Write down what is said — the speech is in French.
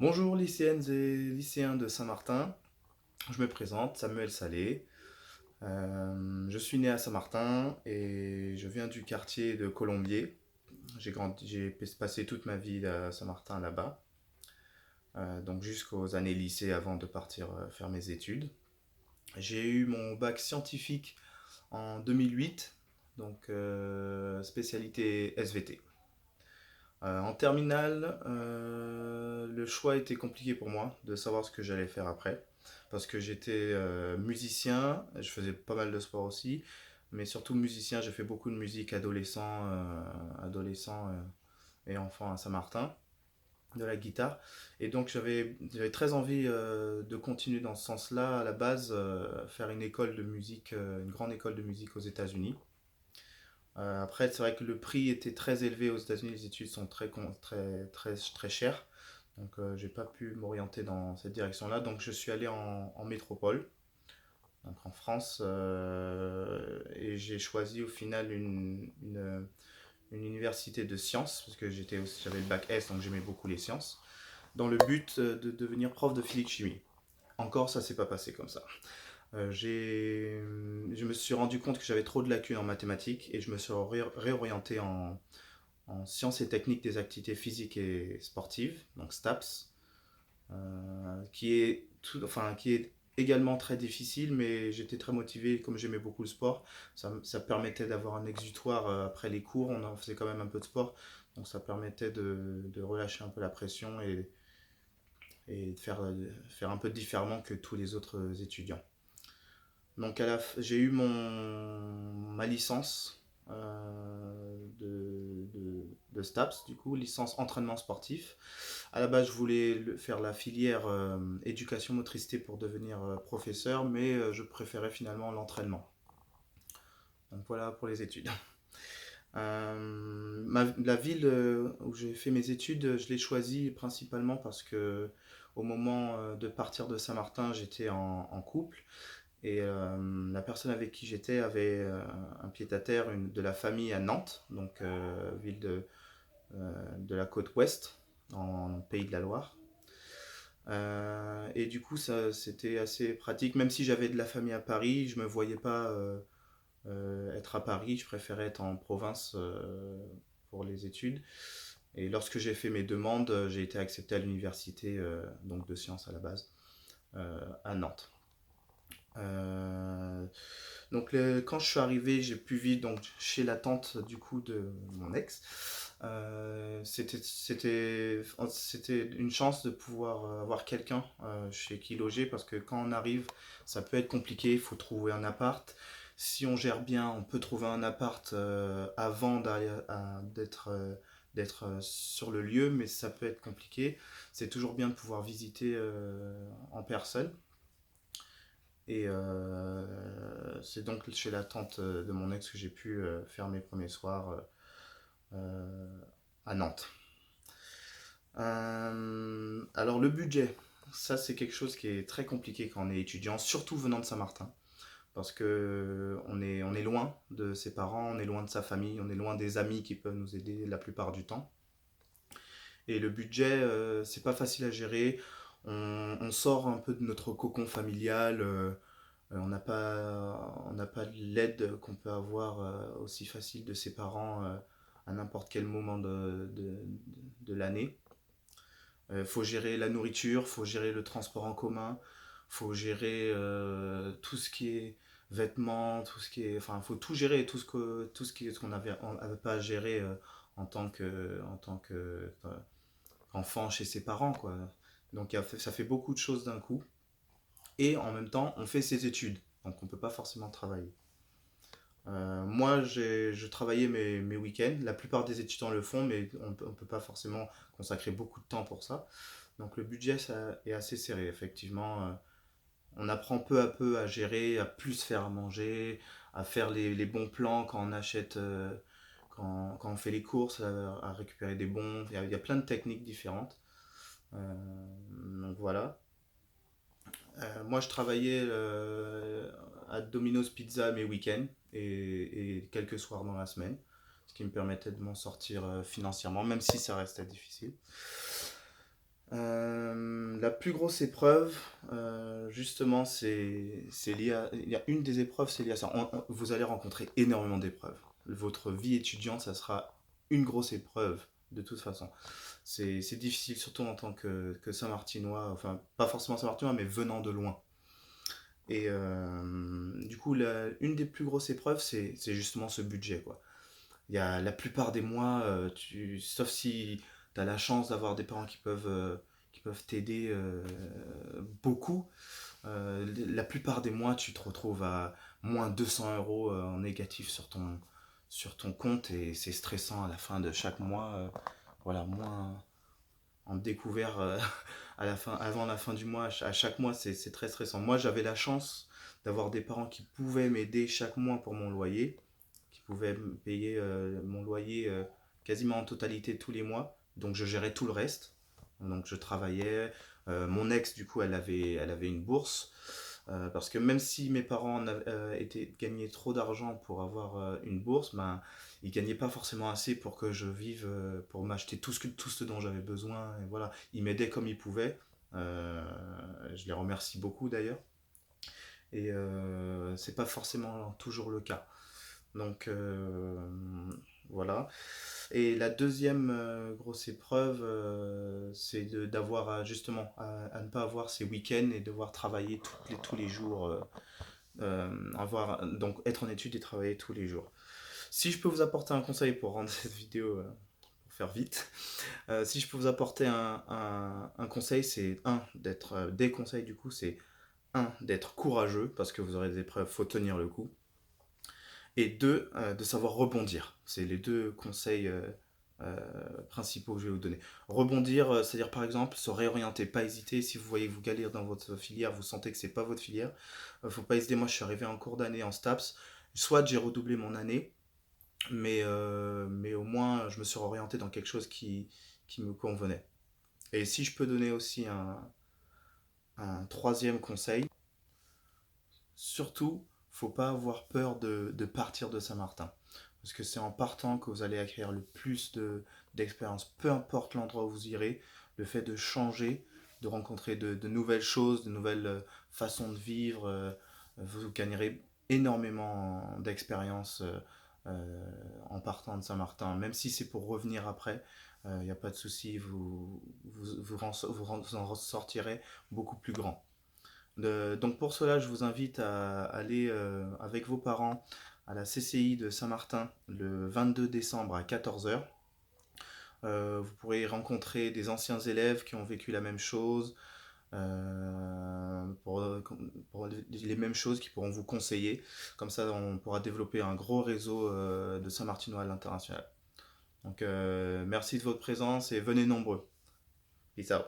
Bonjour lycéennes et lycéens de Saint-Martin, je me présente, Samuel Salé. Je suis né à Saint-Martin et je viens du quartier de Colombier. J'ai passé toute ma vie à Saint-Martin là-bas, donc jusqu'aux années lycée avant de partir faire mes études. J'ai eu mon bac scientifique en 2008, donc spécialité SVT. En terminale, le choix était compliqué pour moi de savoir ce que j'allais faire après. Parce que j'étais musicien, je faisais pas mal de sport aussi, mais surtout musicien, j'ai fait beaucoup de musique adolescent et enfant à Saint-Martin, de la guitare. Et donc j'avais très envie de continuer dans ce sens-là, à la base, faire une école de musique, une grande école de musique aux États-Unis. Après, c'est vrai que le prix était très élevé aux États-Unis, les études sont très chères. Donc, j'ai pas pu m'orienter dans cette direction-là. Donc, je suis allé en métropole, donc en France, et j'ai choisi au final une université de sciences, parce que j'avais le bac S, donc j'aimais beaucoup les sciences, dans le but de devenir prof de physique-chimie. Encore, ça s'est pas passé comme ça. Je me suis rendu compte que j'avais trop de lacunes en mathématiques et je me suis réorienté en sciences et techniques des activités physiques et sportives, donc STAPS, qui est également très difficile, mais j'étais très motivé, comme j'aimais beaucoup le sport, ça permettait d'avoir un exutoire après les cours, on en faisait quand même un peu de sport, donc ça permettait de relâcher un peu la pression et faire un peu différemment que tous les autres étudiants. Donc j'ai eu ma licence de STAPS, du coup, licence entraînement sportif. À la base, je voulais faire la filière éducation motricité pour devenir professeur, mais je préférais finalement l'entraînement. Donc voilà pour les études. La ville où j'ai fait mes études, je l'ai choisie principalement parce que au moment de partir de Saint-Martin, j'étais en couple. Et la personne avec qui j'étais avait un pied-à-terre de la famille à Nantes, donc ville de la côte ouest, en Pays de la Loire. Et du coup, ça, c'était assez pratique. Même si j'avais de la famille à Paris, je ne me voyais pas être à Paris. Je préférais être en province pour les études. Et lorsque j'ai fait mes demandes, j'ai été accepté à l'université donc de sciences à la base à Nantes. Euh, donc quand je suis arrivé, j'ai pu vivre donc chez la tante du coup de mon ex. C'était une chance de pouvoir avoir quelqu'un chez qui loger parce que quand on arrive, ça peut être compliqué. Il faut trouver un appart. Si on gère bien, on peut trouver un appart avant d'être sur le lieu, mais ça peut être compliqué. C'est toujours bien de pouvoir visiter en personne. Et c'est donc chez la tante de mon ex que j'ai pu faire mes premiers soirs euh, à Nantes. Alors le budget, ça c'est quelque chose qui est très compliqué quand on est étudiant, surtout venant de Saint-Martin, parce que on est loin de ses parents, on est loin de sa famille, on est loin des amis qui peuvent nous aider la plupart du temps. Et le budget, c'est pas facile à gérer. On sort un peu de notre cocon familial. On n'a pas l'aide qu'on peut avoir aussi facile de ses parents à n'importe quel moment de l'année. Il faut gérer la nourriture, faut gérer le transport en commun, faut gérer tout ce qui est vêtements, tout ce qui est, enfin, faut tout gérer, ce qu'on avait pas à gérer en tant que enfant chez ses parents, quoi. Donc ça fait beaucoup de choses d'un coup. Et en même temps, on fait ses études, donc on peut pas forcément travailler. Moi, je travaillais mes week-ends. La plupart des étudiants le font, mais on ne peut pas forcément consacrer beaucoup de temps pour ça. Donc le budget, ça est assez serré, effectivement. On apprend peu à peu à gérer, à plus faire à manger, à faire les bons plans quand on achète, quand on fait les courses, à récupérer des bons. Il y a plein de techniques différentes. Donc voilà. Moi, je travaillais à Domino's Pizza mes week-ends et quelques soirs dans la semaine, ce qui me permettait de m'en sortir financièrement, même si ça restait difficile. La plus grosse épreuve, justement, c'est lié à... Il y a une des épreuves, c'est lié à ça. Vous allez rencontrer énormément d'épreuves. Votre vie étudiante, ça sera une grosse épreuve, de toute façon. C'est difficile, surtout en tant que Saint-Martinois, enfin, pas forcément Saint-Martinois, mais venant de loin. Et du coup, une des plus grosses épreuves, c'est justement ce budget, quoi. Il y a la plupart des mois, sauf si tu as la chance d'avoir des parents qui peuvent t'aider beaucoup, la plupart des mois, tu te retrouves à moins 200 euros en négatif sur ton compte et c'est stressant à la fin de chaque mois. Voilà, moins en découvert à la fin, avant la fin du mois, à chaque mois, c'est très stressant. Moi, j'avais la chance d'avoir des parents qui pouvaient m'aider chaque mois pour mon loyer, qui pouvaient me payer mon loyer quasiment en totalité tous les mois. Donc, je gérais tout le reste. Donc, je travaillais. Mon ex, du coup, elle avait une bourse. Parce que même si mes parents gagnaient trop d'argent pour avoir une bourse, ben, ils gagnaient pas forcément assez pour que je vive, pour m'acheter tout ce dont j'avais besoin. Et voilà, ils m'aidaient comme ils pouvaient. Euh, je les remercie beaucoup d'ailleurs. Et c'est pas forcément toujours le cas. Donc voilà. Et la deuxième grosse épreuve, c'est d'avoir justement à ne pas avoir ces week-ends et devoir travailler tous les jours, donc être en études et travailler tous les jours. Si je peux vous apporter un conseil pour rendre cette vidéo, pour faire vite, si je peux vous apporter un conseil, c'est des conseils du coup, c'est d'être courageux parce que vous aurez des épreuves, faut tenir le coup. Et deux, de savoir rebondir. C'est les deux conseils principaux que je vais vous donner. Rebondir, c'est-à-dire par exemple se réorienter, pas hésiter. Si vous voyez que vous galérez dans votre filière, vous sentez que c'est pas votre filière, faut pas hésiter. Moi, je suis arrivé en cours d'année en STAPS. Soit j'ai redoublé mon année, mais au moins je me suis orienté dans quelque chose qui me convenait. Et si je peux donner aussi un troisième conseil, surtout, faut pas avoir peur de partir de Saint-Martin. Parce que c'est en partant que vous allez acquérir le plus d'expérience. Peu importe l'endroit où vous irez, le fait de changer, de rencontrer de nouvelles choses, de nouvelles façons de vivre, vous gagnerez énormément d'expérience en partant de Saint-Martin. Même si c'est pour revenir après, il n'y a pas de souci, vous en ressortirez beaucoup plus grand. Donc pour cela, je vous invite à aller avec vos parents à la CCI de Saint-Martin le 22 décembre à 14 heures. Vous pourrez y rencontrer des anciens élèves qui ont vécu la même chose, pour les mêmes choses, qui pourront vous conseiller. Comme ça, on pourra développer un gros réseau de Saint-Martinois à l'international. Donc merci de votre présence et venez nombreux. Peace out.